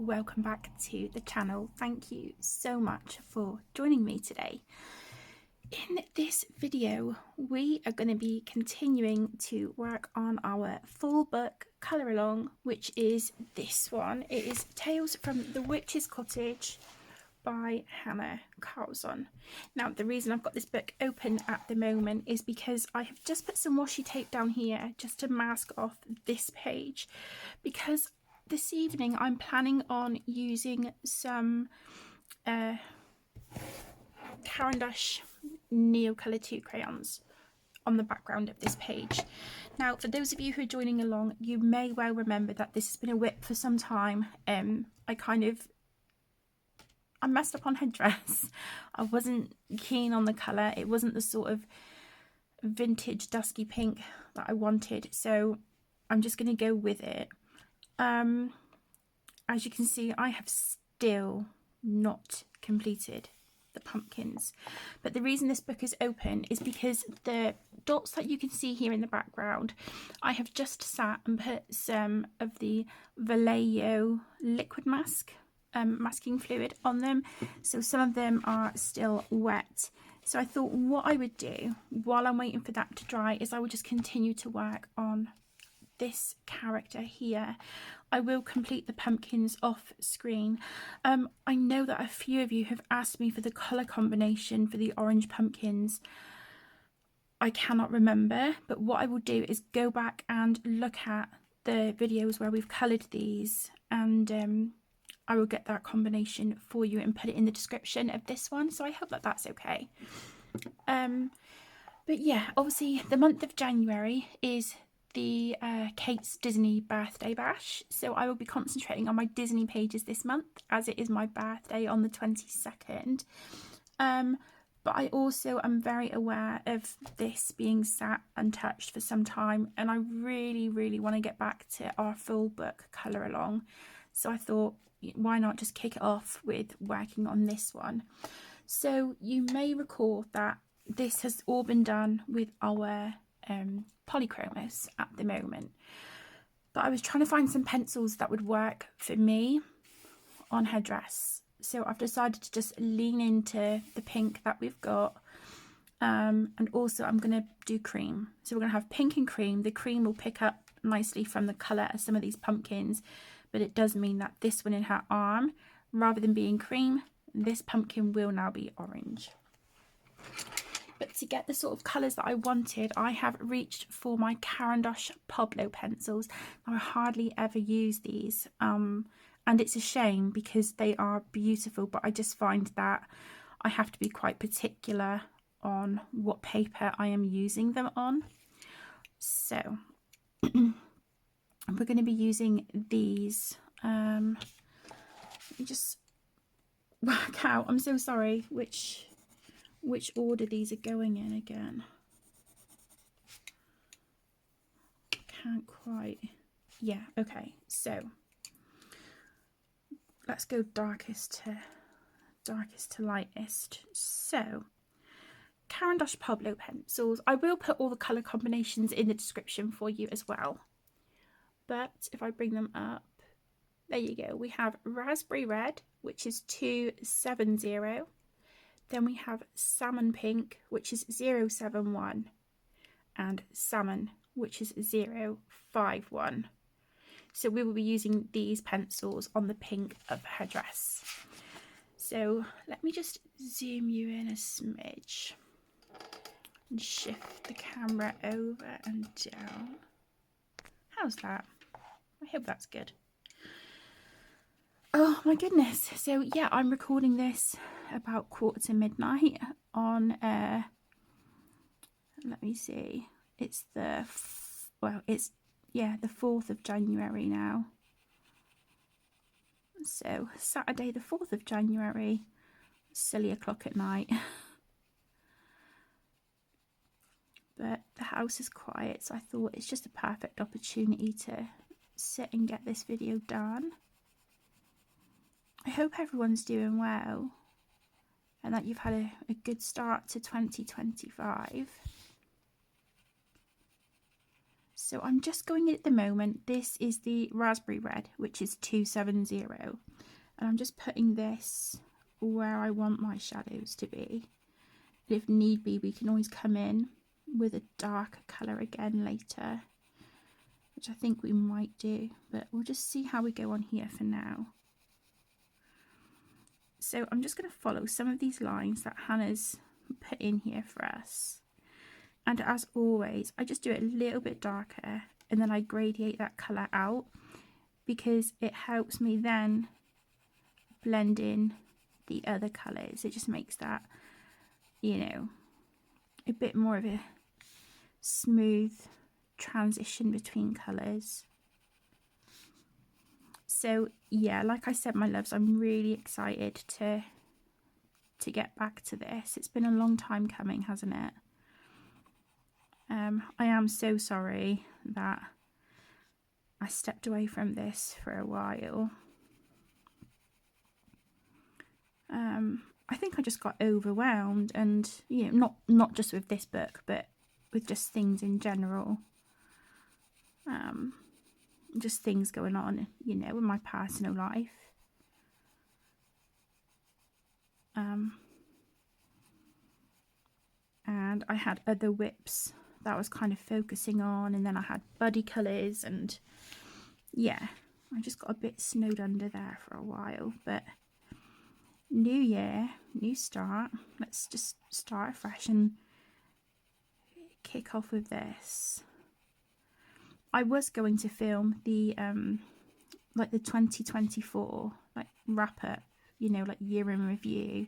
welcome back to the channel. Thank you so much for joining me today. In this video we are going to be continuing to work on our full book colour along, which is this one. It is Tales from the Witch's Cottage by Hanna Karlzon. Now the reason I've got this book open at the moment is because I have just put some washi tape down here just to mask off this page, because this evening I'm planning on using some Caran d'Ache Neocolour 2 crayons on the background of this page. Now for those of you who are joining along, you may well remember that this has been a whip for some time. I messed up on her dress. I wasn't keen on the colour. It wasn't the sort of vintage dusky pink that I wanted, so I'm just going to go with it. As you can see, I have still not completed the pumpkins, but the reason this book is open is because the dots that you can see here in the background, I have just sat and put some of the Vallejo liquid masking fluid on them, so some of them are still wet. So I thought what I would do while I'm waiting for that to dry is I would just continue to work on this character here. I will complete the pumpkins off screen. I know that a few of you have asked me for the colour combination for the orange pumpkins. I cannot remember, but what I will do is go back and look at the videos where we've coloured these, and I will get that combination for you and put it in the description of this one, so I hope that that's okay. But yeah, obviously the month of January is the Kate's Disney birthday bash, so I will be concentrating on my Disney pages this month as it is my birthday on the 22nd. But I also am very aware of this being sat untouched for some time, and I really want to get back to our full book colour along, so I thought why not just kick it off with working on this one. So you may recall that this has all been done with our polychromos at the moment, but I was trying to find some pencils that would work for me on her dress, so I've decided to just lean into the pink that we've got, and also I'm going to do cream. So we're going to have pink and cream. The cream will pick up nicely from the colour of some of these pumpkins, but it does mean that this one in her arm, rather than being cream, this pumpkin will now be orange. But to get the sort of colours that I wanted, I have reached for my Caran d'Ache Pablo pencils. Now, I hardly ever use these, and it's a shame because they are beautiful, but I just find that I have to be quite particular on what paper I am using them on. So we're going to be using these. Let me just work out, I'm so sorry, which order these are going in again. Can't quite. Yeah, okay, so let's go darkest to lightest. So Caran d'Ache Pablo pencils. I will put all the colour combinations in the description for you as well, but if I bring them up, there you go. We have raspberry red, which is 270. Then we have salmon pink, which is 071, and salmon, which is 051. So we will be using these pencils on the pink of her dress. So let me just zoom you in a smidge and shift the camera over and down. How's that? I hope that's good. Oh my goodness. So yeah, I'm recording this about midnight on let me see, it's the 4th of January now. So Saturday the 4th of January, silly o'clock at night. But the house is quiet, so I thought it's just a perfect opportunity to sit and get this video done. I hope everyone's doing well and that you've had a good start to 2025. So I'm just going in at the moment. This is the raspberry red, which is 270. And I'm just putting this where I want my shadows to be. And if need be, we can always come in with a darker colour again later, which I think we might do, but we'll just see how we go on here for now. So I'm just going to follow some of these lines that Hannah's put in here for us. And as always, I just do it a little bit darker and then I gradiate that colour out, because it helps me then blend in the other colours. It just makes that, you know, a bit more of a smooth transition between colours. So yeah, like I said, my loves, I'm really excited to get back to this. It's been a long time coming, hasn't it? I am so sorry that I stepped away from this for a while. I think I just got overwhelmed, and you know, not just with this book, but with just things in general. Just things going on, you know, in my personal life. And I had other whips that I was kind of focusing on, and then I had buddy colours, and yeah, I just got a bit snowed under there for a while. But new year, new start, let's just start afresh and kick off with this. I was going to film the like the 2024 like wrap up, you know, like year in review.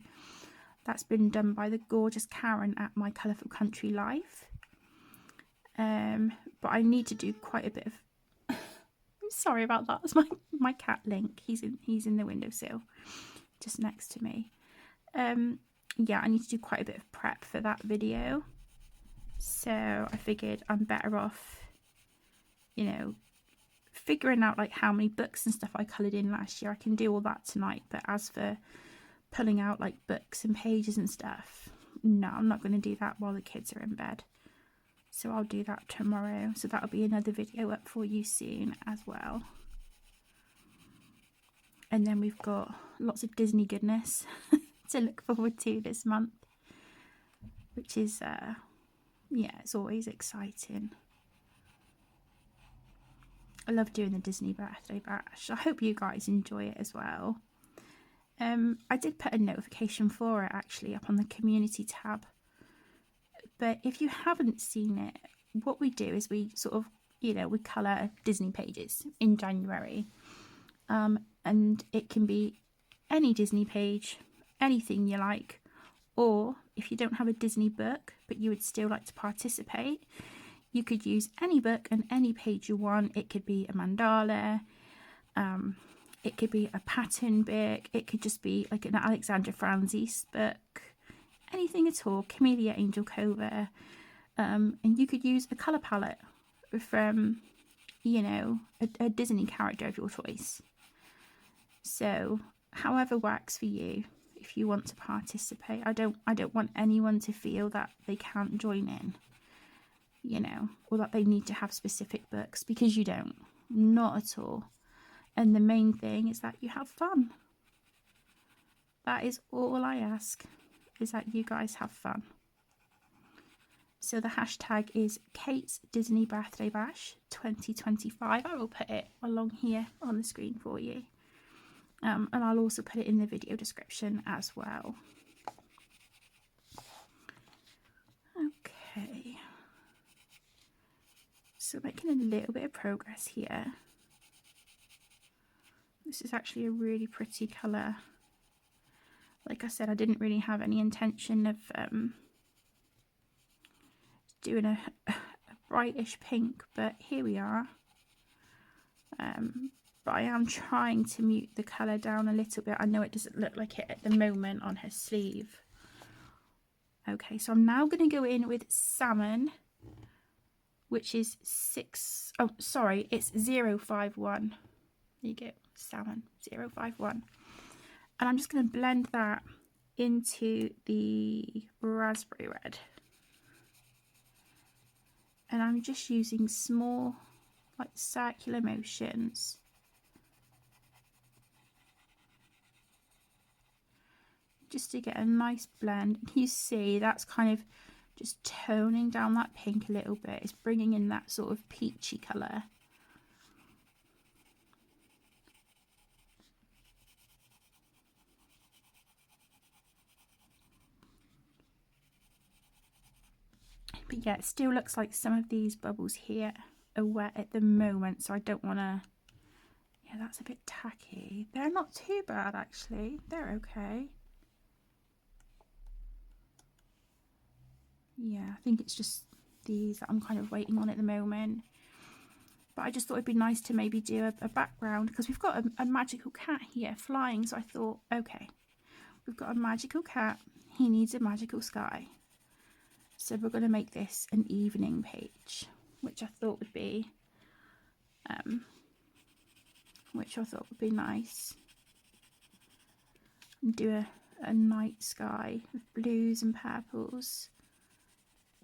That's been done by the gorgeous Karen at My Colourful Country Life. But I need to do quite a bit of I'm sorry about that. It's my cat Link. He's in the windowsill just next to me. Yeah, I need to do quite a bit of prep for that video. So I figured I'm better off, you know, figuring out like how many books and stuff I coloured in last year. I can do all that tonight, but as for pulling out like books and pages and stuff, no, I'm not going to do that while the kids are in bed. So I'll do that tomorrow. So that'll be another video up for you soon as well. And then we've got lots of Disney goodness to look forward to this month, which is yeah, it's always exciting. I love doing the Disney birthday bash. I hope you guys enjoy it as well. I did put a notification for it actually up on the community tab. But if you haven't seen it, what we do is we sort of, you know, we colour Disney pages in January. And it can be any Disney page, anything you like. Or if you don't have a Disney book, but you would still like to participate, you could use any book and any page you want. It could be a mandala, it could be a pattern book, it could just be like an Alexandra Francis book, anything at all, Camellia Angel Cover, and you could use a colour palette from, you know, a Disney character of your choice. So however works for you. If you want to participate, I don't want anyone to feel that they can't join in, you know, or that they need to have specific books, because you don't, not at all. And the main thing is that you have fun. That is all I ask, is that you guys have fun. So the hashtag is Kate's Disney Birthday Bash 2025. I will put it along here on the screen for you. And I'll also put it in the video description as well. Okay. So making a little bit of progress here. This is actually a really pretty colour. Like I said, I didn't really have any intention of doing a brightish pink, but here we are. But I am trying to mute the colour down a little bit. I know it doesn't look like it at the moment on her sleeve. Okay, so I'm now going to go in with Salmon, which is it's 051. There you go, Salmon 051. And I'm just going to blend that into the raspberry red. And I'm just using small, like circular motions. Just to get a nice blend. Can you see that's kind of just toning down that pink a little bit? It's bringing in that sort of peachy colour. But yeah, it still looks like some of these bubbles here are wet at the moment, so I don't want to... Yeah, that's a bit tacky. They're not too bad, actually. They're okay. Yeah, I think it's just these that I'm kind of waiting on at the moment. But I just thought it'd be nice to maybe do a background, because we've got a magical cat here flying. So I thought, okay, we've got a magical cat. He needs a magical sky. So we're going to make this an evening page, which I thought would be, nice. And do a night sky with blues and purples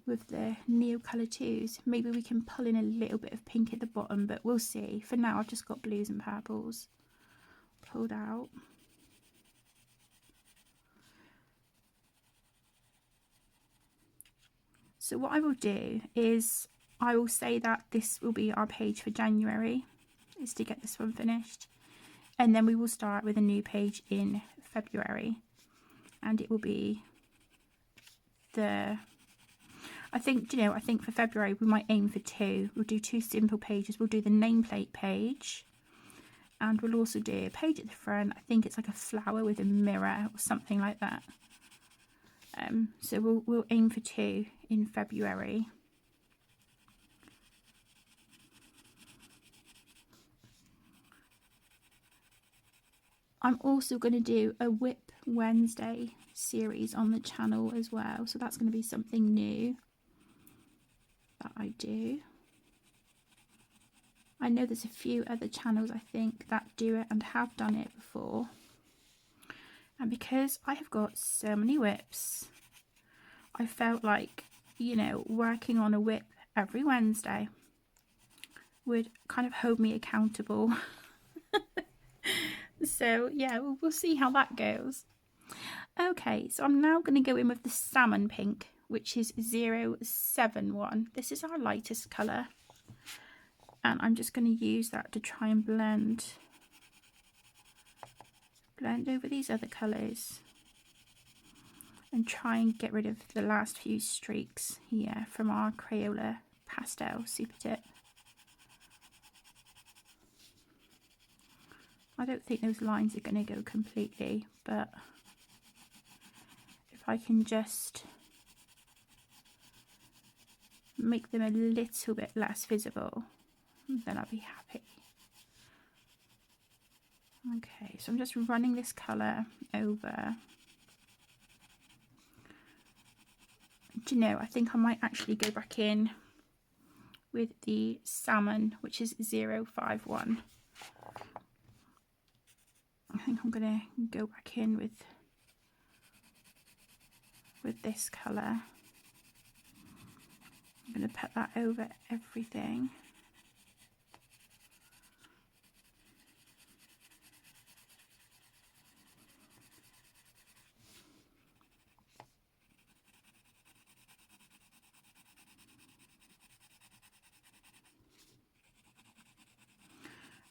with the Neocolor 2s. Maybe we can pull in a little bit of pink at the bottom, but we'll see. For now, I've just got blues and purples pulled out. So what I will do is I will say that this will be our page for January, is to get this one finished. And then we will start with a new page in February. And it will be I think for February we might aim for 2. We'll do 2 simple pages. We'll do the nameplate page. And we'll also do a page at the front. I think it's like a flower with a mirror or something like that. So we'll aim for 2 in February. I'm also going to do a Whip Wednesday series on the channel as well. So that's going to be something new that I do. I know there's a few other channels, I think, that do it and have done it before. And because I have got so many whips, I felt like, you know, working on a whip every Wednesday would kind of hold me accountable. So yeah, we'll see how that goes. Okay, so I'm now going to go in with the salmon pink, which is 071. This is our lightest colour. And I'm just going to use that to try and blend over these other colours. And try and get rid of the last few streaks here from our Crayola pastel super tip. I don't think those lines are going to go completely, but if I can just make them a little bit less visible, then I'll be happy. Okay, so I'm just running this colour over. Do you know, I think I might actually go back in with the salmon, which is 051. I think I'm going to go back in with this colour. I'm going to put that over everything.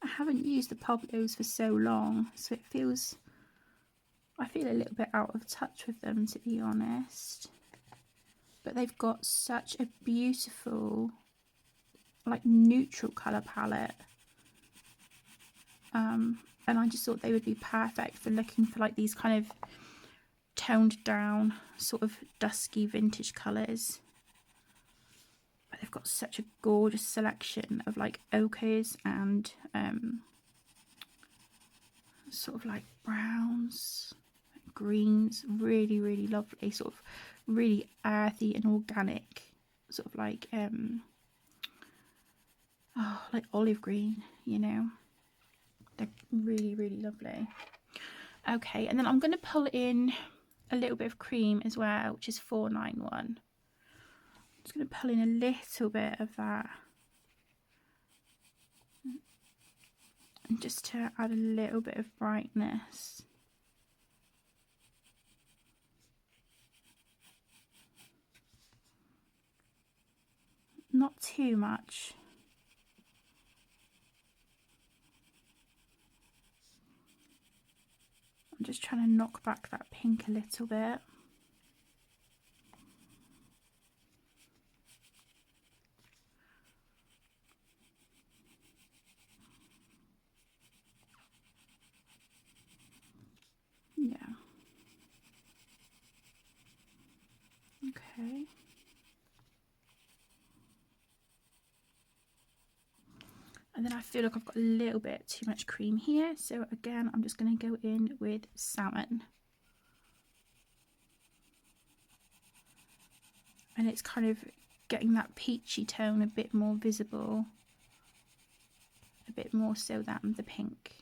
I haven't used the Poblos for so long, so it feels, I feel a little bit out of touch with them, to be honest. But they've got such a beautiful, like, neutral colour palette. And I just thought they would be perfect for looking for like these kind of toned down, sort of dusky vintage colours. But they've got such a gorgeous selection of like ochres and sort of like browns, greens, really, really lovely, sort of really earthy and organic, sort of like like olive green, you know. They're really, really lovely. Okay, and then I'm going to pull in a little bit of cream as well, which is 491. Just going to pull in a little bit of that. And just to add a little bit of brightness. Not too much. I'm just trying to knock back that pink a little bit. Yeah. Okay. And then I feel like I've got a little bit too much cream here. So again, I'm just going to go in with salmon. And it's kind of getting that peachy tone a bit more visible. A bit more so than the pink.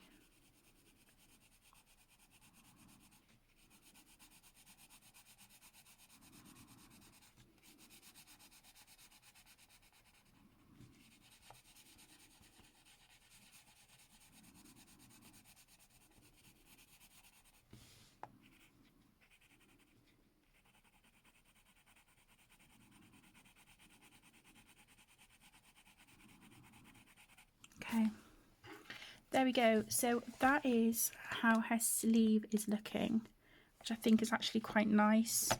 Okay, there we go. So that is how her sleeve is looking, which I think is actually quite nice.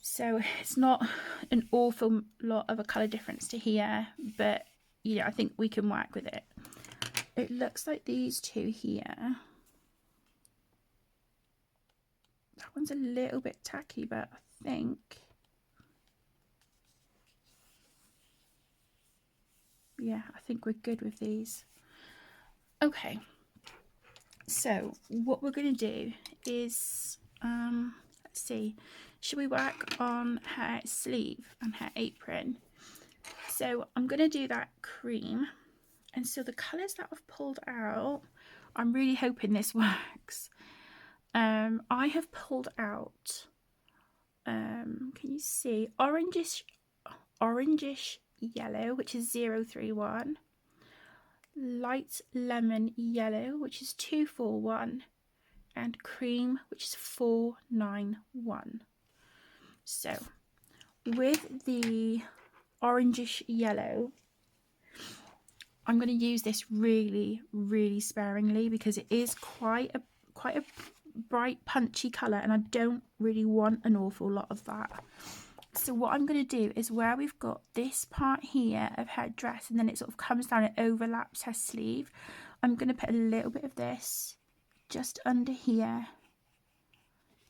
So it's not an awful lot of a colour difference to here, but yeah, I think we can work with it. It looks like these two here. That one's a little bit tacky, but I think yeah, I think we're good with these. Okay, so what we're going to do is, let's see, should we work on her sleeve and her apron? So I'm going to do that cream, and so the colours that I've pulled out, I'm really hoping this works. I have pulled out, can you see, orangish yellow, which is 031, light lemon yellow, which is 241, and cream, which is 491. So with the orangish yellow, I'm going to use this really, really sparingly because it is quite a bright, punchy colour, and I don't really want an awful lot of that. So what I'm going to do is where we've got this part here of her dress and then it sort of comes down and overlaps her sleeve, I'm going to put a little bit of this just under here,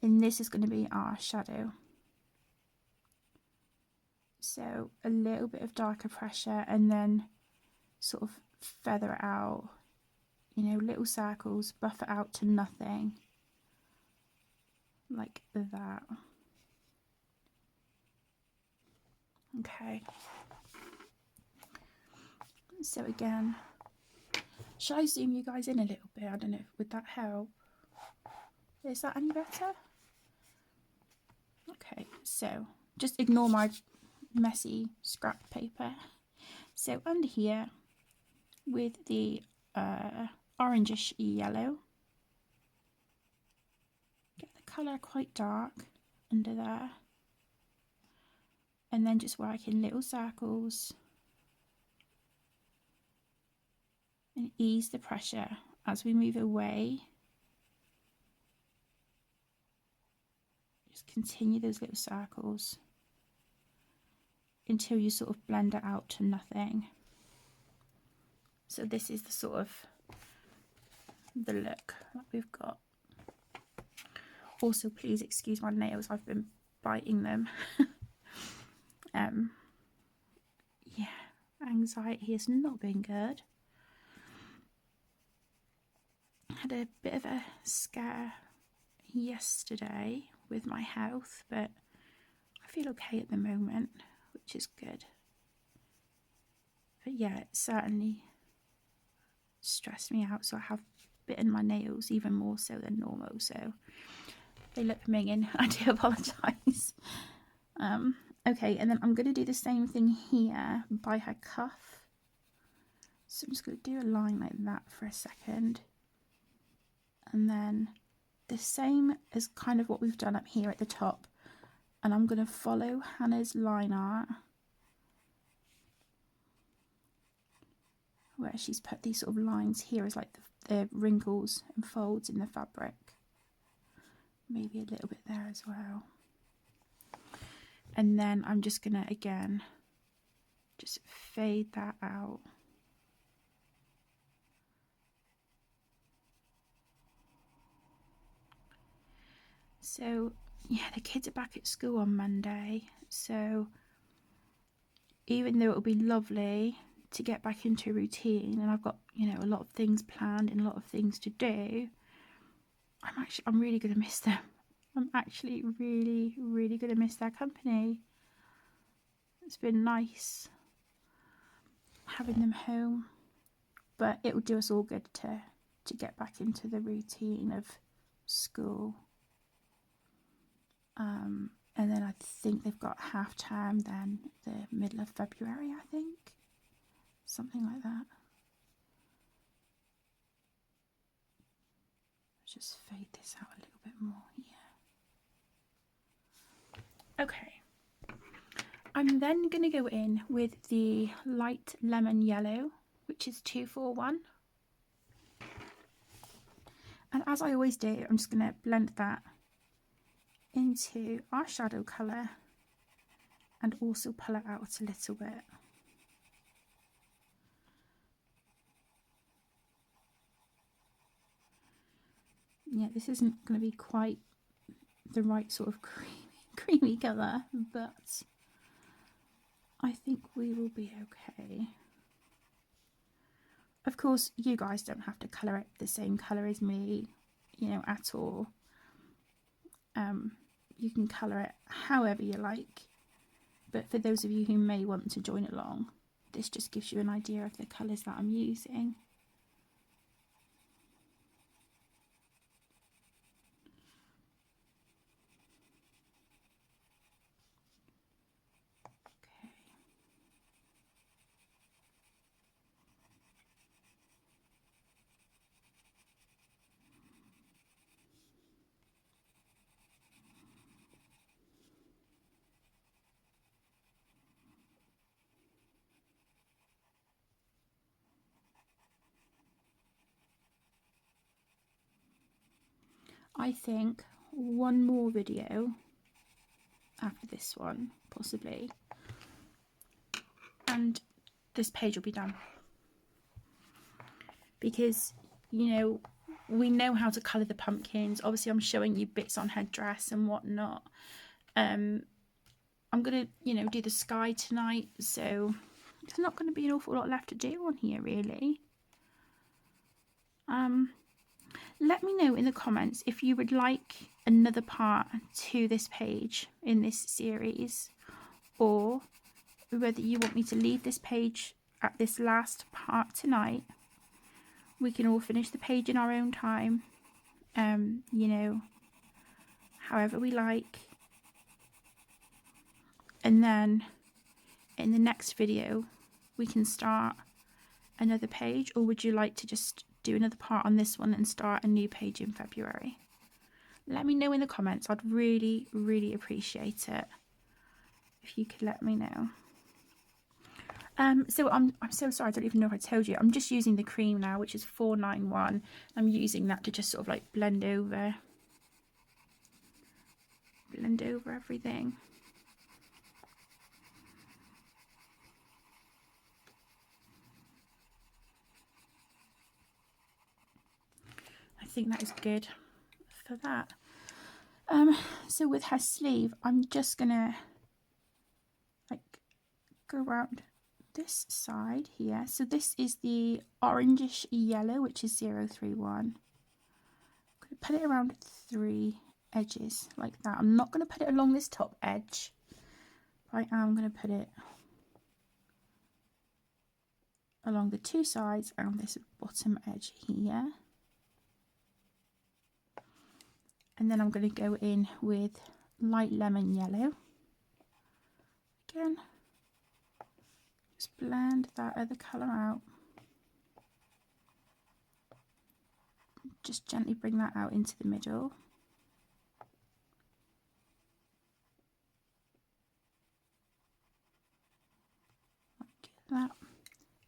and this is going to be our shadow. So a little bit of darker pressure and then sort of feather it out, you know, little circles, buff it out to nothing, like that. Okay, so again, shall I zoom you guys in a little bit? I don't know, would that help? Is that any better? Okay, so just ignore my messy scrap paper. So under here with the orangish yellow, get the colour quite dark under there, and then just work in little circles and ease the pressure as we move away. Just continue those little circles until you sort of blend it out to nothing. So this is the sort of the look that we've got. Also, please excuse my nails, I've been biting them. Yeah, anxiety has not been good. Had a bit of a scare yesterday with my health, but I feel okay at the moment, which is good. But yeah, it certainly stressed me out, so I have bitten my nails even more so than normal, so they look minging. I do apologise. Okay, and then I'm going to do the same thing here by her cuff. So I'm just going to do a line like that for a second. And then the same as kind of what we've done up here at the top. And I'm going to follow Hannah's line art, where she's put these sort of lines here as like the wrinkles and folds in the fabric. Maybe a little bit there as well. And then I'm just going to, again, just fade that out. So, yeah, the kids are back at school on Monday. So, even though it'll be lovely to get back into a routine, and I've got, you know, a lot of things planned and a lot of things to do, I'm really going to miss them. I'm actually really, really going to miss their company. It's been nice having them home, but it will do us all good to get back into the routine of school. And then I think they've got half term then the middle of February, I think. Something like that. Just fade this out a little bit more here. Okay. I'm then going to go in with the light lemon yellow, which is 241. And as I always do, I'm just going to blend that into our shadow colour and also pull it out a little bit. Yeah, this isn't going to be quite the right sort of creamy colour, but I think we will be okay. Of course, you guys don't have to colour it the same colour as me, you know, at all. You can colour it however you like, but for those of you who may want to join along, this just gives you an idea of the colours that I'm using. Okay. I think one more video after this one, possibly, and this page will be done. Because, you know, we know how to colour the pumpkins. Obviously, I'm showing you bits on her dress and whatnot. I'm going to, you know, do the sky tonight, so there's not going to be an awful lot left to do on here, really. Let me know in the comments if you would like another part to this page in this series, or whether you want me to leave this page at this last part tonight. We can all finish the page in our own time, you know, however we like. And then in the next video, we can start another page, or would you like to just do another part on this one and start a new page in February? Let me know in the comments. I'd really, really appreciate it if you could let me know. So I'm so sorry, I don't even know if I told you. I'm just using the cream now, which is 491. I'm using that to just sort of like blend over everything. I think that is good for that. So with her sleeve, I'm just gonna like go around this side here. So this is the orangish yellow, which is 031. I'm going to put it around 3 edges like that. I'm not going to put it along this top edge. I am going to put it along the 2 sides and this bottom edge here. And then I'm going to go in with light lemon yellow Again, just blend that other colour out. Just gently bring that out into the middle. Like that.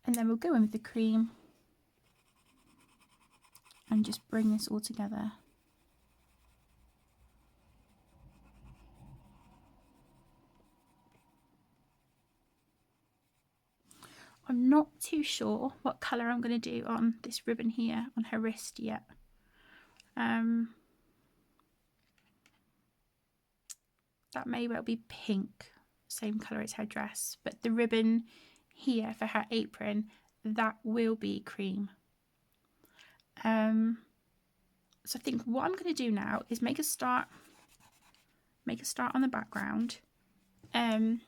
And then we'll go in with the cream and just bring this all together. I'm not too sure what colour I'm going to do on this ribbon here on her wrist yet. That may well be pink, same colour as her dress, but the ribbon here for her apron, that will be cream. So I think what I'm going to do now is make a start on the background, and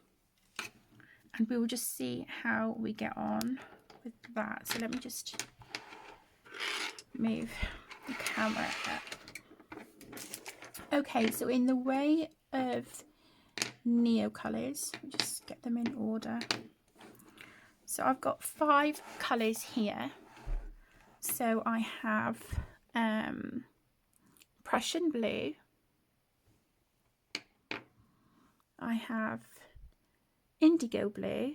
we will just see how we get on with that. So let me just move the camera up. Okay, so in the way of neo colours, just get them in order. So I've got 5 colours here. So I have Prussian blue, I have indigo blue,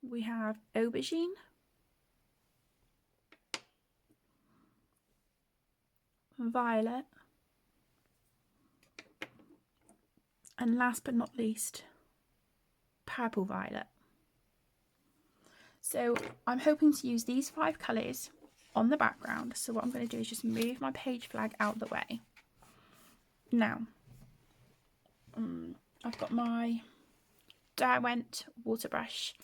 we have aubergine, violet, and last but not least, purple violet. So I'm hoping to use these 5 colours on the background. So what I'm going to do is just move my page flag out the way. Now, I've got my Derwent water brush.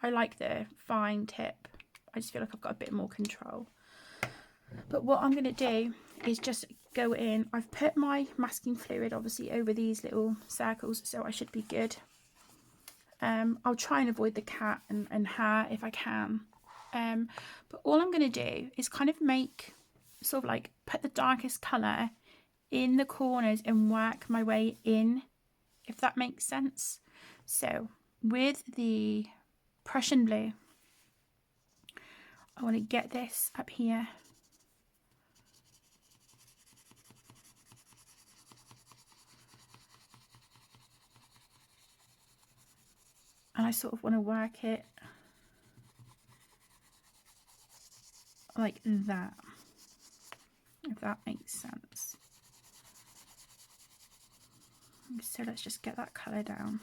I like the fine tip. I just feel like I've got a bit more control. But what I'm going to do is just go in. I've put my masking fluid obviously over these little circles, so I should be good. I'll try and avoid the cat and hair if I can. But all I'm going to do is kind of make, sort of like put the darkest colour in the corners and work my way in, if that makes sense. So with the Prussian blue, I want to get this up here. And I sort of want to work it like that, if that makes sense. So let's just get that colour down.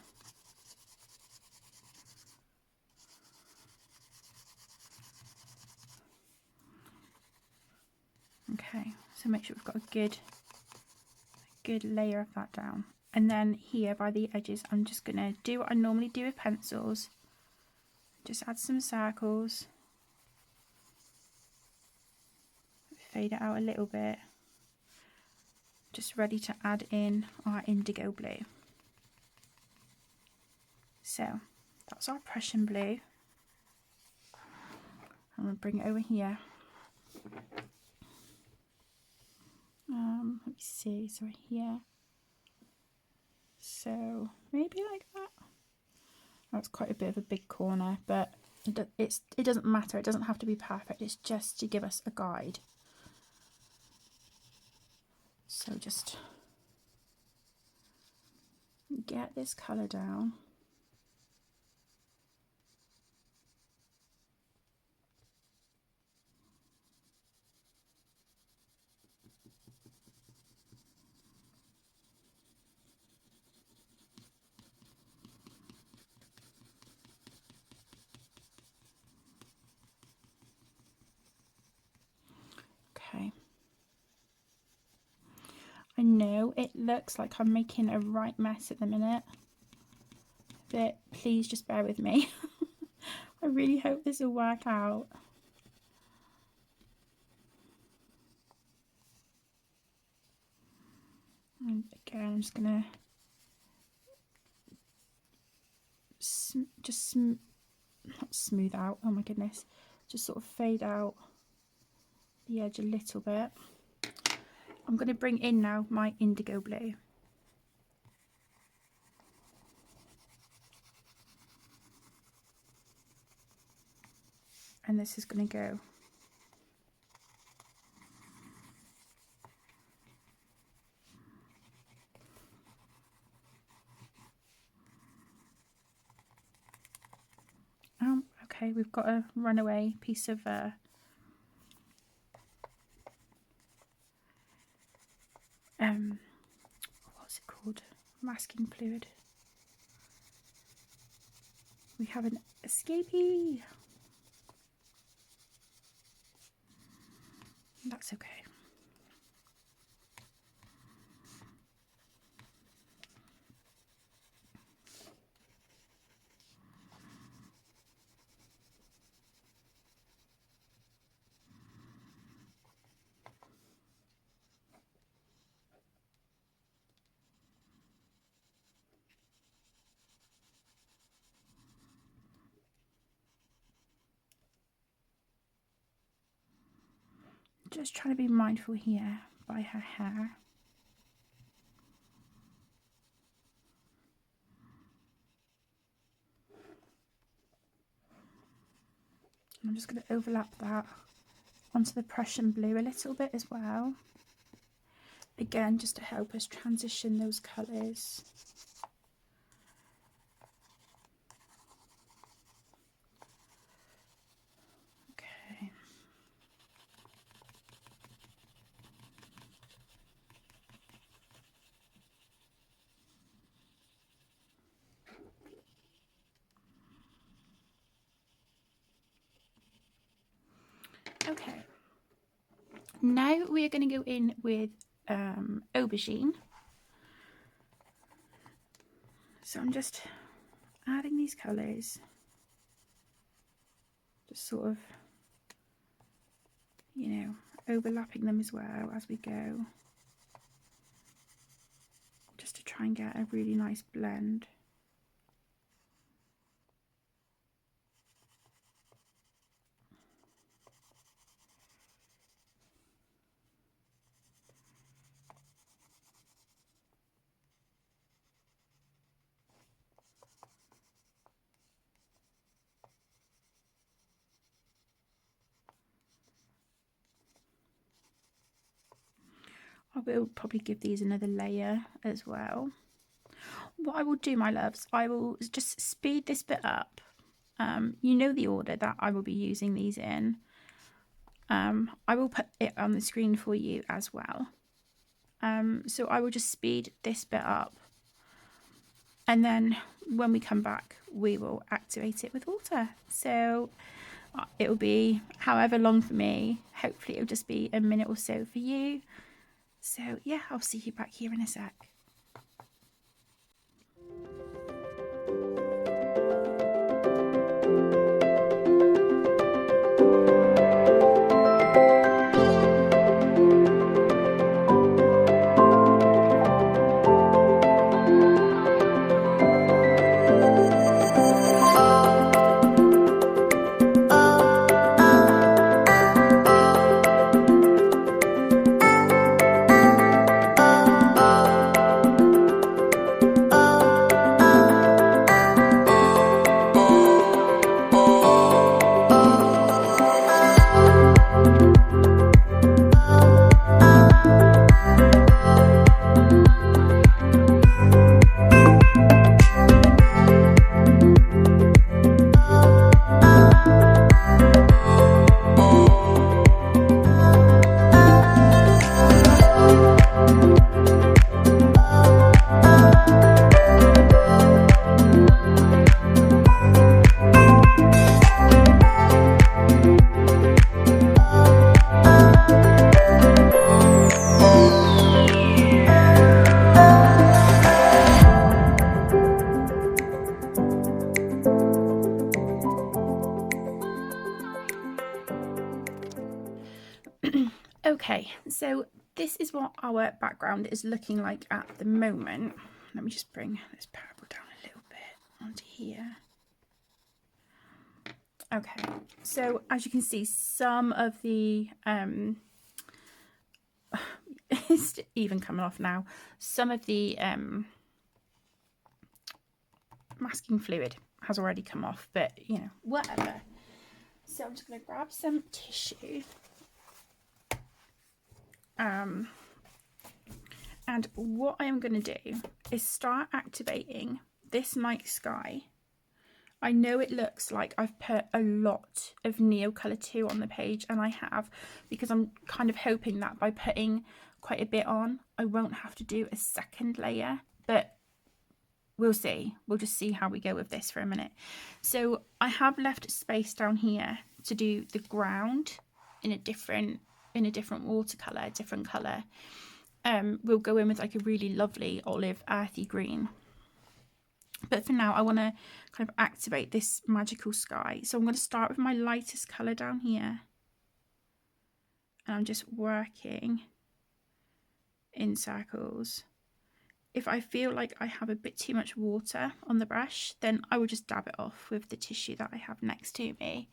Okay, so make sure we've got a good layer of that down. And then here by the edges, I'm just going to do what I normally do with pencils. Just add some circles. Fade it out a little bit. Just ready to add in our indigo blue. So that's our Prussian blue. I'm going to bring it over here. Let me see, so here. So maybe like that. That's quite a bit of a big corner, but it doesn't matter. It doesn't have to be perfect. It's just to give us a guide. So just get this colour down. Okay. I know it looks like I'm making a right mess at the minute, but please just bear with me. I really hope this will work out. And again, I'm just gonna not smooth out, oh my goodness, just sort of fade out the edge a little bit. I'm going to bring in now my indigo blue. then this is going to go. Oh, okay, we've got a runaway piece of what's it called? Masking fluid. We have an escapee. That's okay. Just trying to be mindful here by her hair. I'm just going to overlap that onto the Prussian blue a little bit as well. Again, just to help us transition those colours. Okay. Okay. Now we are going to go in with aubergine. So I'm just adding these colours, just sort of, you know, overlapping them as well as we go, just to try and get a really nice blend. I will probably give these another layer as well. What I will do, my loves, I will just speed this bit up. You know the order that I will be using these in. I will put it on the screen for you as well. So I will just speed this bit up. And then when we come back, we will activate it with water. So it will be however long for me. Hopefully it'll just be a minute or so for you. So yeah, I'll see you back here in a sec. Okay, so this is what our background is looking like at the moment. Let me just bring this purple down a little bit onto here. Okay, so as you can see, some of the it's even coming off now. Some of the masking fluid has already come off, but you know, whatever. So I'm just going to grab some tissue. And what I am going to do is start activating this night sky. I know it looks like I've put a lot of Neo Colour 2 on the page, and I have, because I'm kind of hoping that by putting quite a bit on, I won't have to do a second layer, but we'll see. We'll just see how we go with this for a minute. So I have left space down here to do the ground in a different watercolour, a different colour. We'll go in with like a really lovely olive earthy green. But for now, I want to kind of activate this magical sky. So I'm going to start with my lightest colour down here. And I'm just working in circles. If I feel like I have a bit too much water on the brush, then I will just dab it off with the tissue that I have next to me.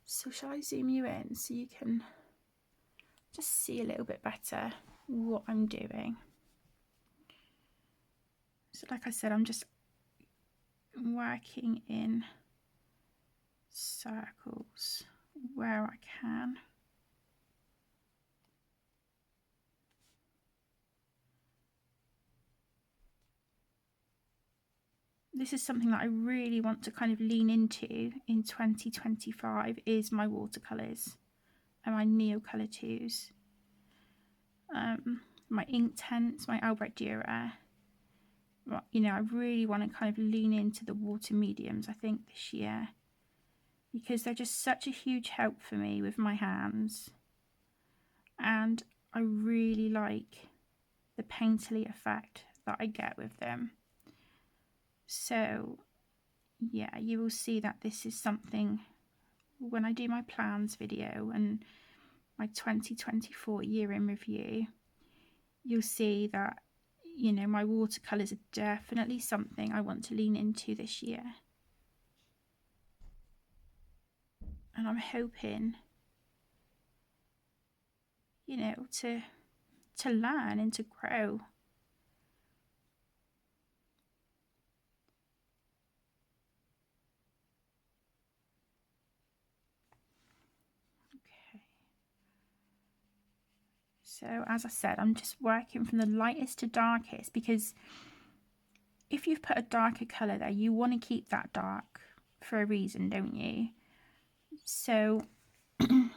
So shall I zoom you in so you can just see a little bit better what I'm doing? So like I said, I'm just working in circles where I can. This is something that I really want to kind of lean into in 2025 is my watercolours and my Neo Colour 2s. My Inktense, my Albrecht Dürer. You know, I really want to kind of lean into the water mediums, I think, this year, because they're just such a huge help for me with my hands, and I really like the painterly effect that I get with them. So yeah, you will see that this is something when I do my plans video and my 2024 year in review, you'll see that, you know, my watercolours are definitely something I want to lean into this year. And I'm hoping, you know, to learn and to grow. Okay. So as I said, I'm just working from the lightest to darkest, because if you've put a darker colour there, you want to keep that dark for a reason, don't you? So I'm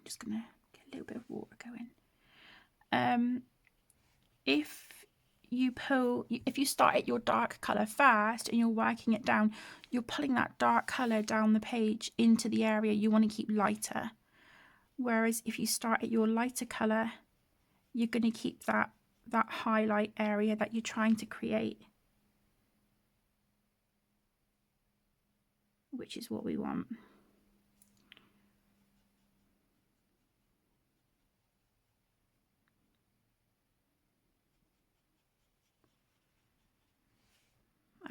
just going to get a little bit of water going. If you start at your dark colour first and you're working it down, you're pulling that dark colour down the page into the area you want to keep lighter. Whereas if you start at your lighter colour, you're going to keep that highlight area that you're trying to create, which is what we want.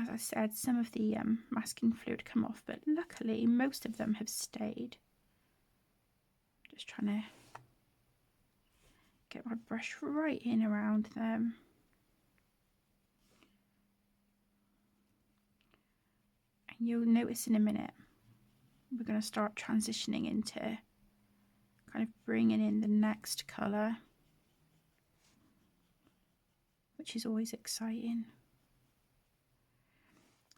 As I said, some of the masking fluid come off, but luckily most of them have stayed. Just trying to get my brush right in around them. And you'll notice in a minute, we're going to start transitioning into kind of bringing in the next colour, which is always exciting.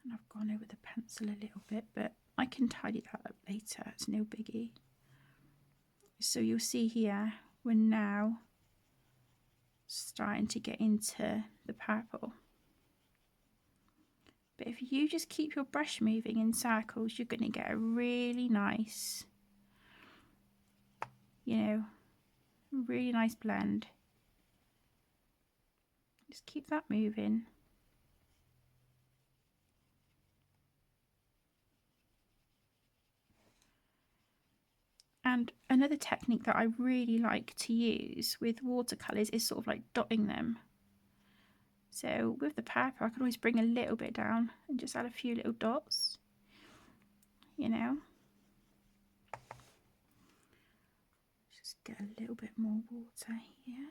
And I've gone over the pencil a little bit, but I can tidy that up later, it's no biggie. So you'll see here, we're now starting to get into the purple. But if you just keep your brush moving in circles, you're going to get a really nice, you know, really nice blend. Just keep that moving. And another technique that I really like to use with watercolours is sort of like dotting them. So with the purple, I can always bring a little bit down and just add a few little dots, you know. Just get a little bit more water here.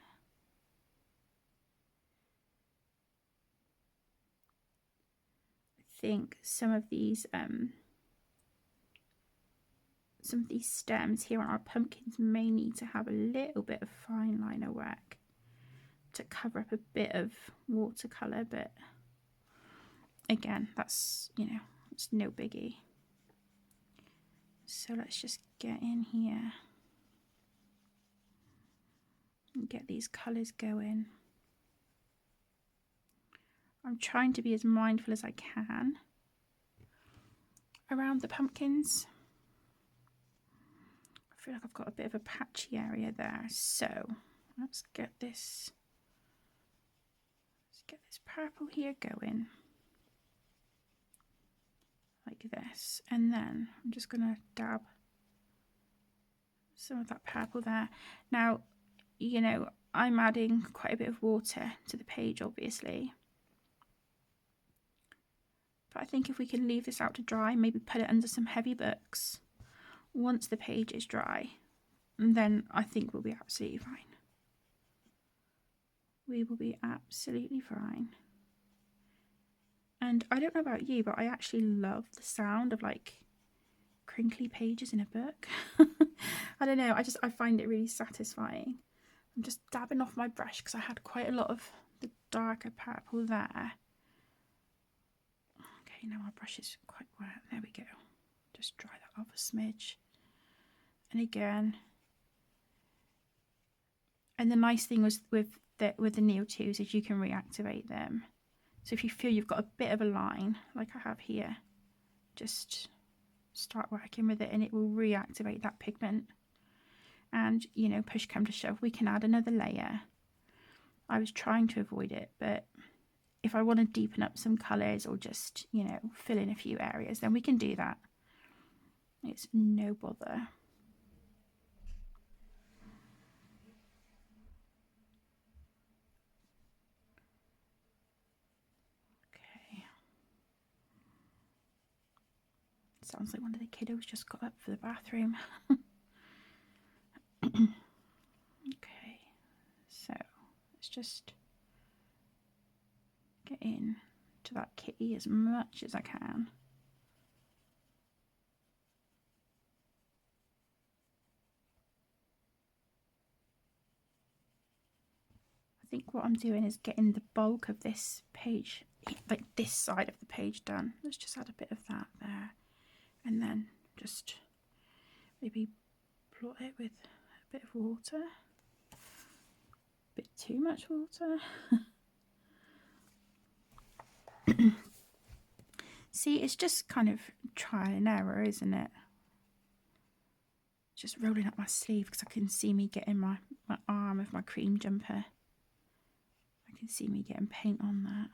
I think some of these some of these stems here on our pumpkins may need to have a little bit of fine liner work to cover up a bit of watercolour, but again, that's, you know, it's no biggie. So let's just get in here and get these colours going. I'm trying to be as mindful as I can around the pumpkins. I feel like I've got a bit of a patchy area there, so let's get this purple here going like this, and then I'm just going to dab some of that purple there. Now, you know, I'm adding quite a bit of water to the page, obviously, but I think if we can leave this out to dry, maybe put it under some heavy books once the page is dry, and then I think we'll be absolutely fine. We will be absolutely fine. And I don't know about you, but I actually love the sound of like crinkly pages in a book. I don't know, I find it really satisfying. I'm just dabbing off my brush because I had quite a lot of the darker purple there. Okay, now our brush is quite wet. There we go. Just dry that off a smidge. And again. And the nice thing was with the Neo 2s is you can reactivate them. So if you feel you've got a bit of a line, like I have here, just start working with it and it will reactivate that pigment. And, you know, push come to shove, we can add another layer. I was trying to avoid it, but if I want to deepen up some colours or just, you know, fill in a few areas, then we can do that. It's no bother. Sounds like one of the kiddos just got up for the bathroom. Okay, so let's just get in to that kitty as much as I can. I think what I'm doing is getting the bulk of this page, like this side of the page, done. Let's just add a bit of that there. And then just maybe blot it with a bit of water. A bit too much water. See, it's just kind of trial and error, isn't it? Just rolling up my sleeve because I can see me getting my arm of my cream jumper. I can see me getting paint on that.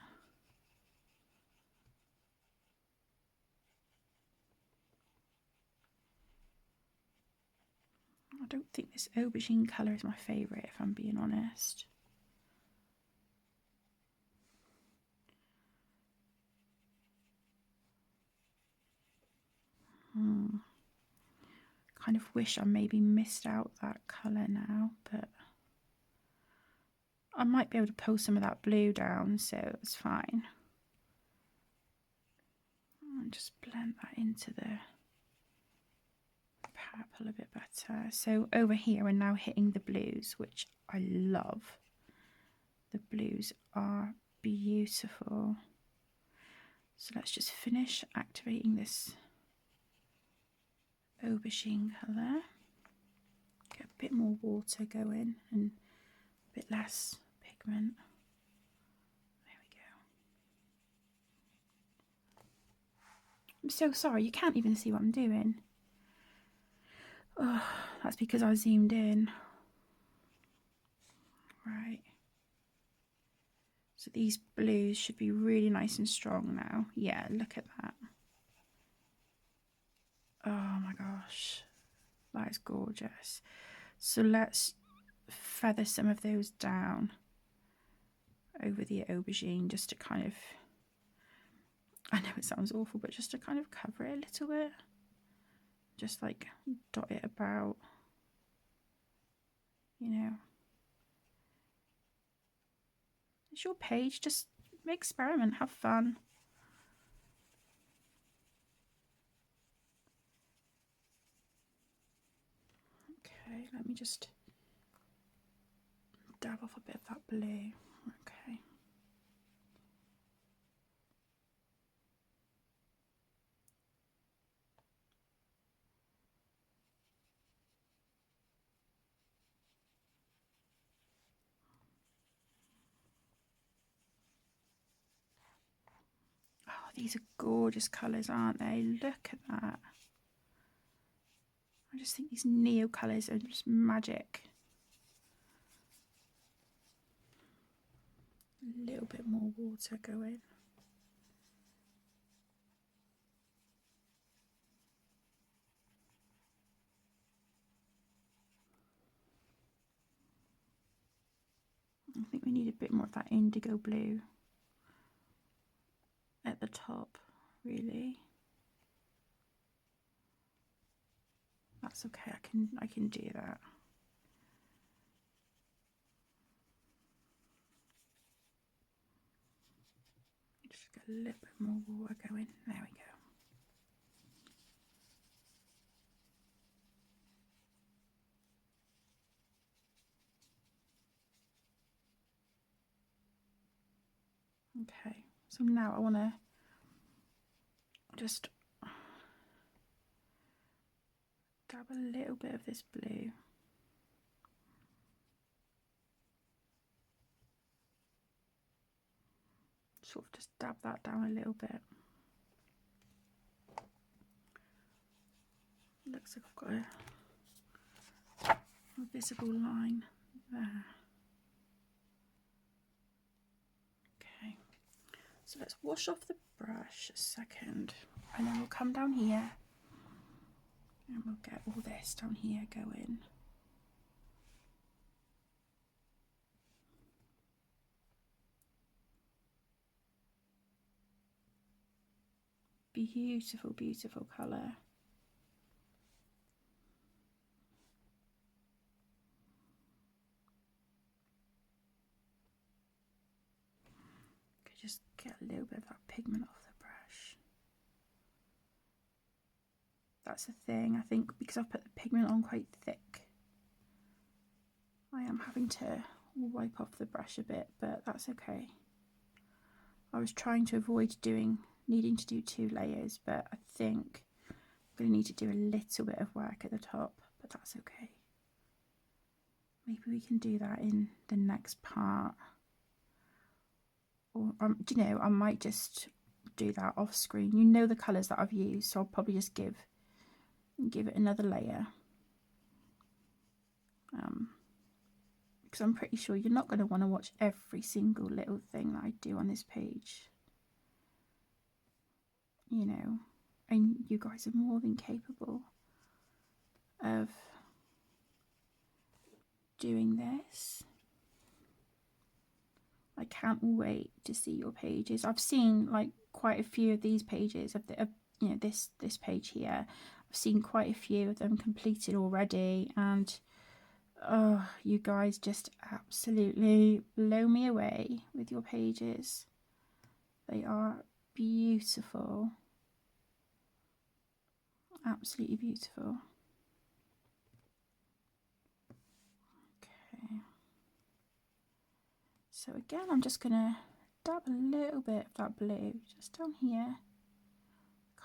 I don't think this aubergine colour is my favourite, if I'm being honest. Kind of wish I maybe missed out that colour now, but I might be able to pull some of that blue down, so it's fine. And just blend that into the purple a bit better. So over here we're now hitting the blues, which I love. The blues are beautiful. So let's just finish activating this aubergine colour. Get a bit more water going and a bit less pigment. There we go. I'm so sorry, you can't even see what I'm doing. Oh, that's because I zoomed in. Right. So these blues should be really nice and strong now. Yeah, look at that. Oh my gosh, that is gorgeous. So let's feather some of those down over the aubergine just to kind of, I know it sounds awful, but just to kind of cover it a little bit. Just like dot it about, you know. It's your page, just experiment, have fun. let me just dab off a bit of that blue. Okay. Oh, these are gorgeous colours, aren't they? Look at that. I just think these Neo colours are just magic. A little bit more water going. I think we need a bit more of that indigo blue at the top, really. That's okay, I can do that. Just get a little bit more water going. There we go. Okay, so now I want to just dab a little bit of this blue. Sort of just dab that down a little bit. Looks like I've got a visible line there. Okay, so let's wash off the brush a second, and then we'll come down here and we'll get all this down here going. Beautiful, beautiful colour. Could just get a little bit of that pigment off the brush. That's the thing, I think because I've put the pigment on quite thick, I am having to wipe off the brush a bit, but that's okay. I was trying to avoid needing to do 2 layers, but I think I'm going to need to do a little bit of work at the top, but that's okay. Maybe we can do that in the next part. Or, do you know, I might just do that off screen. You know the colours that I've used, so I'll probably just give it another layer. Because I'm pretty sure you're not going to want to watch every single little thing that I do on this page. You know, and you guys are more than capable of doing this. I can't wait to see your pages. I've seen like quite a few of these pages of you know, this page here. I've seen quite a few of them completed already, and oh, you guys just absolutely blow me away with your pages. They are beautiful. Absolutely beautiful. Okay. So again, I'm just going to dab a little bit of that blue just down here.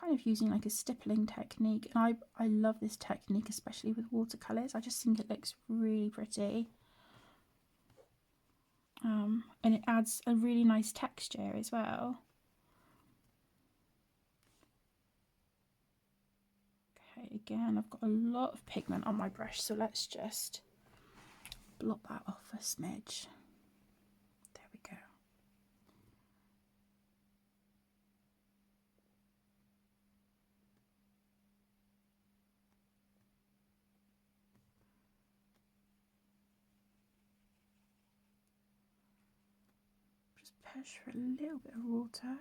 Kind of using like a stippling technique. And I love this technique, especially with watercolours. I just think it looks really pretty. And it adds a really nice texture as well. Okay, again, I've got a lot of pigment on my brush, so let's just blot that off a smidge. There we go. Just push for a little bit of water.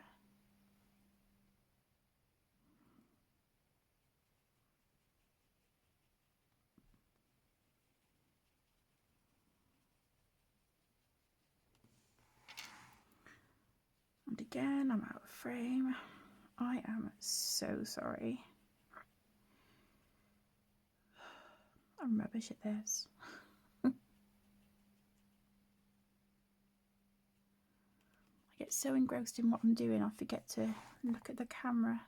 And again, I'm out of frame. I am so sorry. I'm rubbish at this. I get so engrossed in what I'm doing, I forget to look at the camera.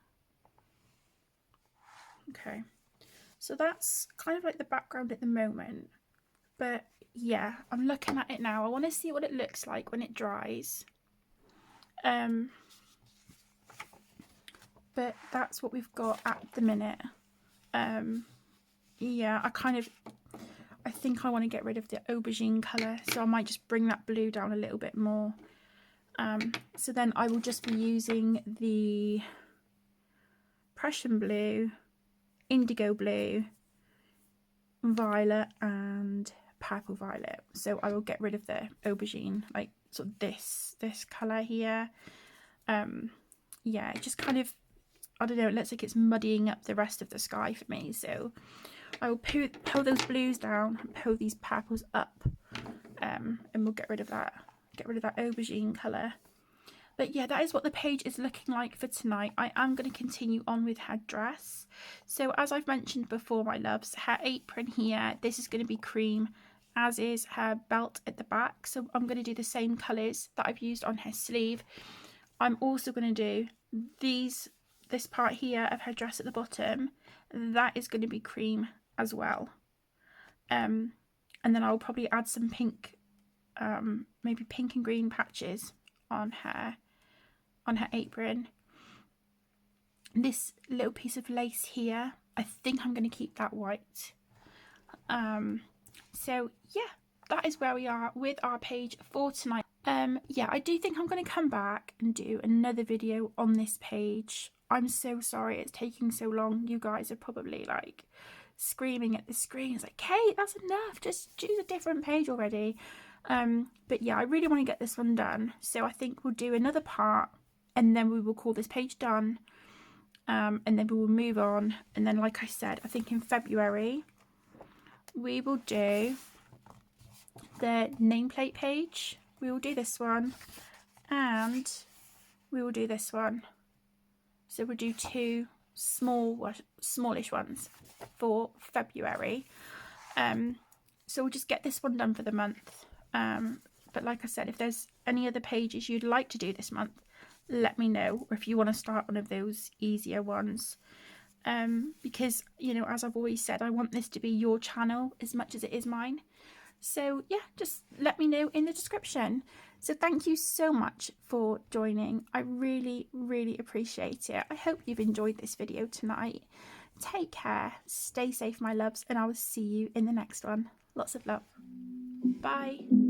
Okay, so that's kind of like the background at the moment, but yeah, I'm looking at it now. I want to see what it looks like when it dries. But that's what we've got at the minute. Yeah, I think I want to get rid of the aubergine colour, so I might just bring that blue down a little bit more. So then I will just be using the Prussian blue, indigo blue, violet and purple violet. So I will get rid of the aubergine, like sort of this colour here. Yeah, it just kind of, I don't know, it looks like it's muddying up the rest of the sky for me. So I will pull those blues down and pull these purples up, and we'll get rid of that aubergine colour. But yeah, that is what the page is looking like for tonight. I am going to continue on with her dress. So as I've mentioned before, my loves, her apron here, this is going to be cream, as is her belt at the back. So I'm going to do the same colours that I've used on her sleeve. I'm also going to do this part here of her dress at the bottom. That is going to be cream as well. And then I'll probably add some pink, maybe pink and green patches on her apron. This little piece of lace here, I think I'm going to keep that white. So yeah, that is where we are with our page for tonight. Yeah, I do think I'm going to come back and do another video on this page. I'm so sorry it's taking so long. You guys are probably like screaming at the screen. It's like, Kate, that's enough. Just choose a different page already. But yeah, I really want to get this one done. So I think we'll do another part and then we will call this page done. And then we will move on. And then, like I said, I think in February, we will do the nameplate page. We will do this one and we will do this one. So we'll do two smallish ones for February. So we'll just get this one done for the month. But like I said, if there's any other pages you'd like to do this month, let me know. Or if you want to start one of those easier ones. Because, you know, as I've always said, I want this to be your channel as much as it is mine. So yeah, just let me know in the description. So thank you so much for joining. I really, really appreciate it. I hope you've enjoyed this video tonight. Take care, stay safe, my loves, and I will see you in the next one. Lots of love. Bye.